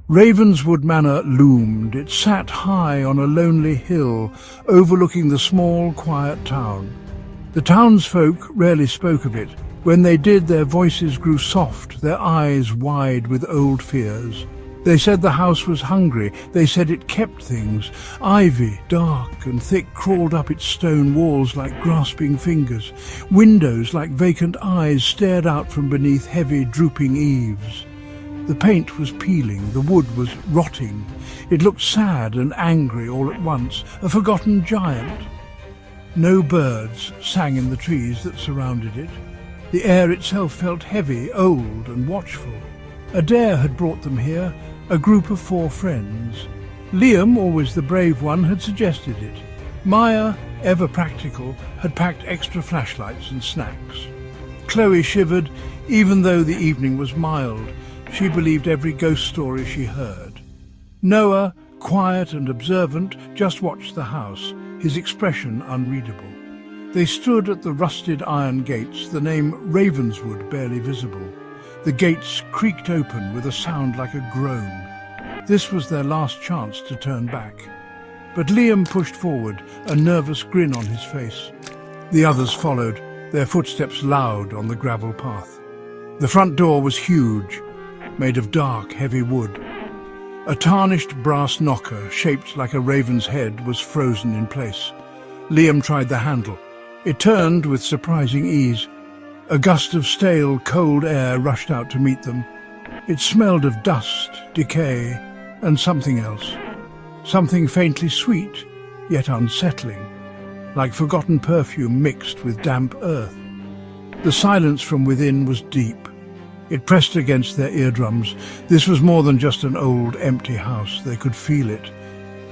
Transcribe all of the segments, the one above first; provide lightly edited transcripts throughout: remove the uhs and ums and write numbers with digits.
Ravenswood Manor loomed. It sat high on a lonely hill, overlooking the small, quiet town. The townsfolk rarely spoke of it. When they did, their voices grew soft, their eyes wide with old fears. They said the house was hungry. They said it kept things. Ivy, dark and thick, crawled up its stone walls like grasping fingers. Windows, like vacant eyes, stared out from beneath heavy, drooping eaves. The paint was peeling, the wood was rotting. It looked sad and angry all at once, a forgotten giant. No birds sang in the trees that surrounded it. The air itself felt heavy, old and watchful. Adair had brought them here, a group of 4 friends. Liam, always the brave one, had suggested it. Maya, ever practical, had packed extra flashlights and snacks. Chloe shivered, even though the evening was mild. She believed every ghost story she heard. Noah, quiet and observant, just watched the house, his expression unreadable. They stood at the rusted iron gates, the name Ravenswood barely visible. The gates creaked open with a sound like a groan. This was their last chance to turn back. But Liam pushed forward, a nervous grin on his face. The others followed, their footsteps loud on the gravel path. The front door was huge, made of dark, heavy wood. A tarnished brass knocker, shaped like a raven's head, was frozen in place. Liam tried the handle. It turned with surprising ease. A gust of stale, cold air rushed out to meet them. It smelled of dust, decay, and something else. Something faintly sweet, yet unsettling, like forgotten perfume mixed with damp earth. The silence from within was deep. It pressed against their eardrums. This was more than just an old, empty house. They could feel it.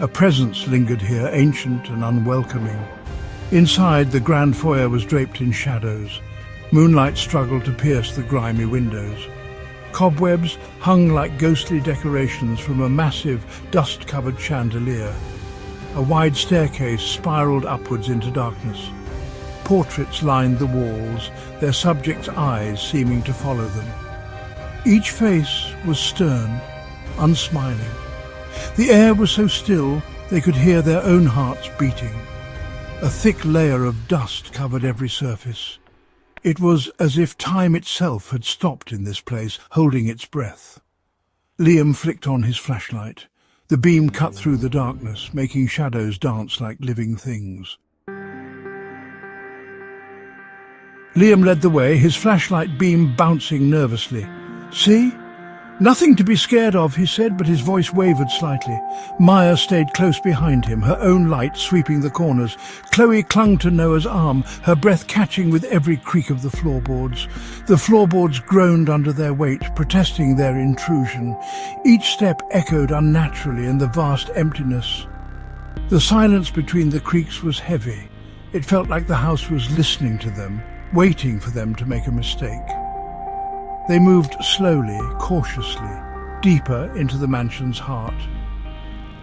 A presence lingered here, ancient and unwelcoming. Inside, the grand foyer was draped in shadows. Moonlight struggled to pierce the grimy windows. Cobwebs hung like ghostly decorations from a massive, dust-covered chandelier. A wide staircase spiraled upwards into darkness. Portraits lined the walls, their subjects' eyes seeming to follow them. Each face was stern, unsmiling. The air was so still they could hear their own hearts beating. A thick layer of dust covered every surface. It was as if time itself had stopped in this place, holding its breath. Liam flicked on his flashlight. The beam cut through the darkness, making shadows dance like living things. Liam led the way, his flashlight beam bouncing nervously. "See? Nothing to be scared of," he said, but his voice wavered slightly. Maya stayed close behind him, her own light sweeping the corners. Chloe clung to Noah's arm, her breath catching with every creak of the floorboards. The floorboards groaned under their weight, protesting their intrusion. Each step echoed unnaturally in the vast emptiness. The silence between the creaks was heavy. It felt like the house was listening to them, waiting for them to make a mistake. They moved slowly, cautiously, deeper into the mansion's heart.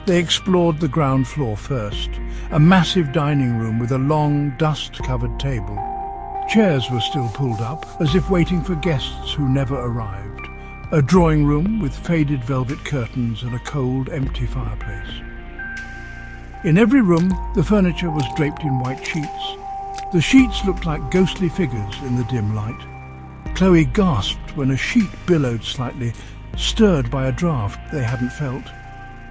They explored the ground floor first, a massive dining room with a long, dust-covered table. Chairs were still pulled up, as if waiting for guests who never arrived. A drawing room with faded velvet curtains and a cold, empty fireplace. In every room, the furniture was draped in white sheets. The sheets looked like ghostly figures in the dim light. Chloe gasped when a sheet billowed slightly, stirred by a draft they hadn't felt.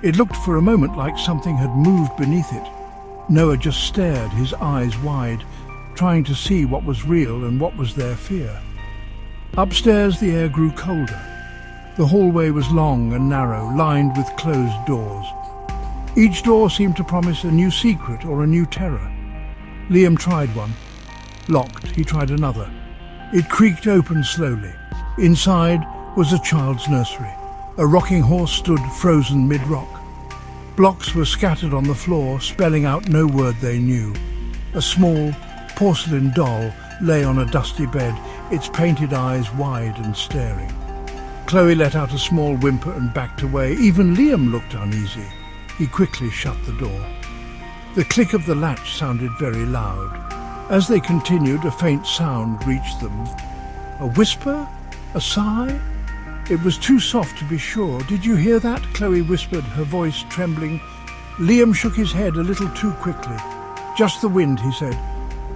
It looked for a moment like something had moved beneath it. Noah just stared, his eyes wide, trying to see what was real and what was their fear. Upstairs, the air grew colder. The hallway was long and narrow, lined with closed doors. Each door seemed to promise a new secret or a new terror. Liam tried one. Locked, he tried another. It creaked open slowly. Inside was a child's nursery. A rocking horse stood frozen mid-rock. Blocks were scattered on the floor, spelling out no word they knew. A small, porcelain doll lay on a dusty bed, its painted eyes wide and staring. Chloe let out a small whimper and backed away. Even Liam looked uneasy. He quickly shut the door. The click of the latch sounded very loud. As they continued, a faint sound reached them. A whisper? A sigh? It was too soft to be sure. "Did you hear that?" Chloe whispered, her voice trembling. Liam shook his head a little too quickly. "Just the wind," he said.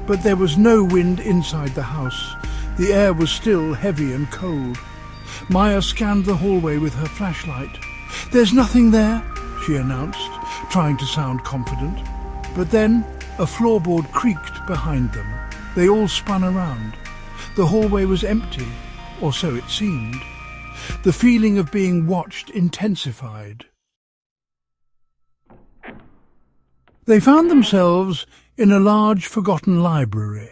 But there was no wind inside the house. The air was still heavy and cold. Maya scanned the hallway with her flashlight. "There's nothing there," she announced, trying to sound confident. But then a floorboard creaked behind them. They all spun around. The hallway was empty, or so it seemed. The feeling of being watched intensified. They found themselves in a large, forgotten library.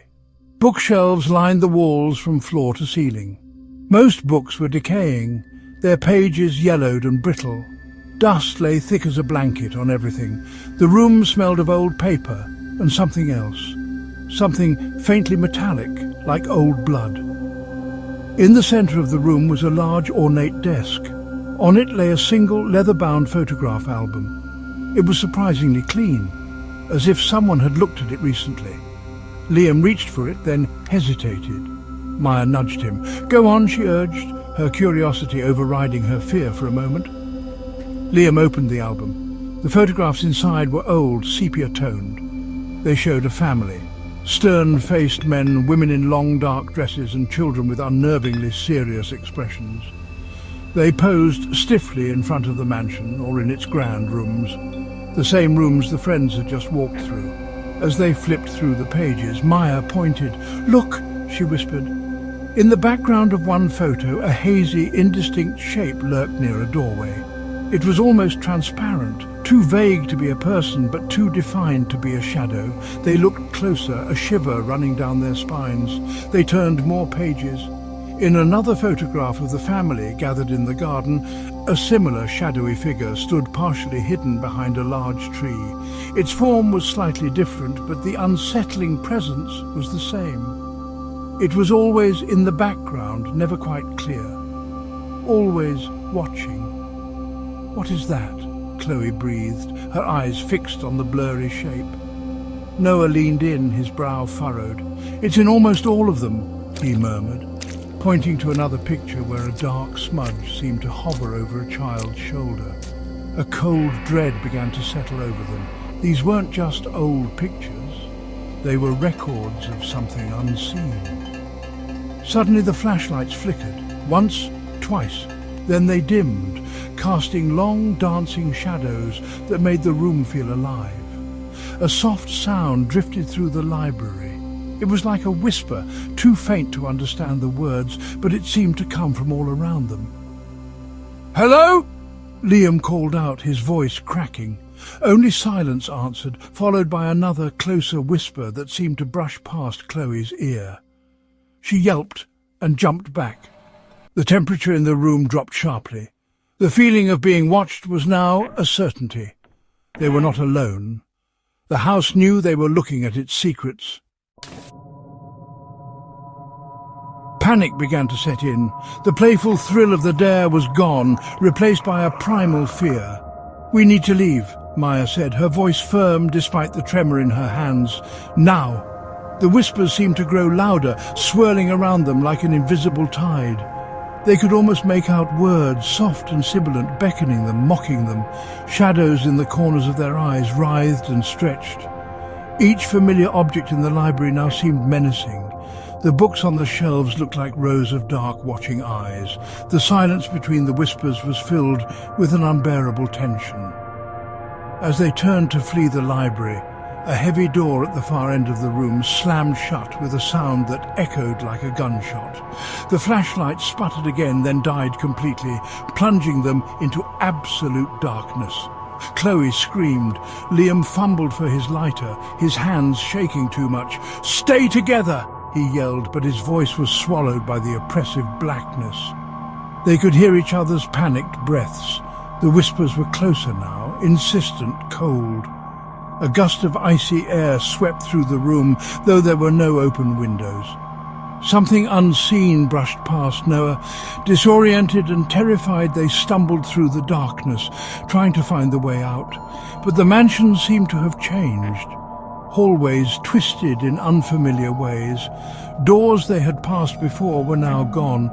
Bookshelves lined the walls from floor to ceiling. Most books were decaying, their pages yellowed and brittle. Dust lay thick as a blanket on everything. The room smelled of old paper and something else, something faintly metallic, like old blood. In the centre of the room was a large, ornate desk. On it lay a single leather-bound photograph album. It was surprisingly clean, as if someone had looked at it recently. Liam reached for it, then hesitated. Maya nudged him. "Go on," she urged, her curiosity overriding her fear for a moment. Liam opened the album. The photographs inside were old, sepia-toned. They showed a family. Stern-faced men, women in long dark dresses, and children with unnervingly serious expressions. They posed stiffly in front of the mansion or in its grand rooms, the same rooms the friends had just walked through. As they flipped through the pages, Maya pointed. "Look," she whispered. In the background of one photo, a hazy, indistinct shape lurked near a doorway. It was almost transparent, too vague to be a person, but too defined to be a shadow. They looked closer, a shiver running down their spines. They turned more pages. In another photograph of the family gathered in the garden, a similar shadowy figure stood partially hidden behind a large tree. Its form was slightly different, but the unsettling presence was the same. It was always in the background, never quite clear. Always watching. "What is that?" Chloe breathed, her eyes fixed on the blurry shape. Noah leaned in, his brow furrowed. "It's in almost all of them," he murmured, pointing to another picture where a dark smudge seemed to hover over a child's shoulder. A cold dread began to settle over them. These weren't just old pictures. They were records of something unseen. Suddenly the flashlights flickered, once, twice. Then they dimmed, casting long dancing shadows that made the room feel alive. A soft sound drifted through the library. It was like a whisper, too faint to understand the words, but it seemed to come from all around them. "Hello?" Liam called out, his voice cracking. Only silence answered, followed by another, closer whisper that seemed to brush past Chloe's ear. She yelped and jumped back. The temperature in the room dropped sharply. The feeling of being watched was now a certainty. They were not alone. The house knew they were looking at its secrets. Panic began to set in. The playful thrill of the dare was gone, replaced by a primal fear. "We need to leave," Maya said, her voice firm despite the tremor in her hands. "Now." The whispers seemed to grow louder, swirling around them like an invisible tide. They could almost make out words, soft and sibilant, beckoning them, mocking them. Shadows in the corners of their eyes writhed and stretched. Each familiar object in the library now seemed menacing. The books on the shelves looked like rows of dark, watching eyes. The silence between the whispers was filled with an unbearable tension. As they turned to flee the library, a heavy door at the far end of the room slammed shut with a sound that echoed like a gunshot. The flashlight sputtered again, then died completely, plunging them into absolute darkness. Chloe screamed. Liam fumbled for his lighter, his hands shaking too much. "Stay together!" he yelled, but his voice was swallowed by the oppressive blackness. They could hear each other's panicked breaths. The whispers were closer now, insistent, cold. A gust of icy air swept through the room, though there were no open windows. Something unseen brushed past Noah. Disoriented and terrified, they stumbled through the darkness, trying to find the way out. But the mansion seemed to have changed. Hallways twisted in unfamiliar ways. Doors they had passed before were now gone.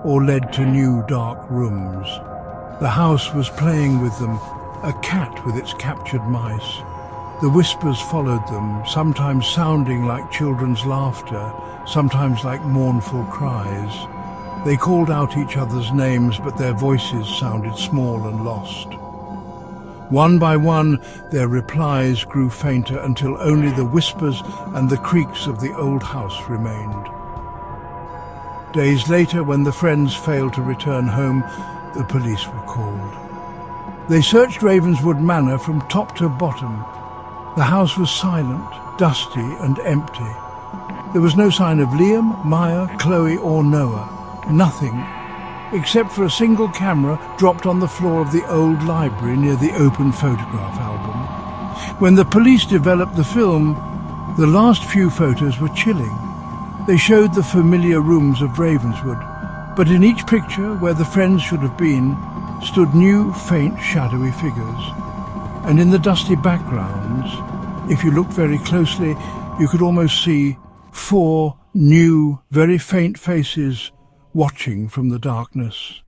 or led to new dark rooms. The house was playing with them, a cat with its captured mice. The whispers followed them, sometimes sounding like children's laughter, sometimes like mournful cries. They called out each other's names, but their voices sounded small and lost. One by one, their replies grew fainter until only the whispers and the creaks of the old house remained. Days later, when the friends failed to return home, the police were called. They searched Ravenswood Manor from top to bottom. The house was silent, dusty and empty. There was no sign of Liam, Maya, Chloe or Noah. Nothing, except for a single camera dropped on the floor of the old library near the open photograph album. When the police developed the film, the last few photos were chilling. They showed the familiar rooms of Ravenswood, but in each picture, where the friends should have been, stood new, faint, shadowy figures. And in the dusty backgrounds, if you looked very closely, you could almost see 4 new, very faint faces watching from the darkness.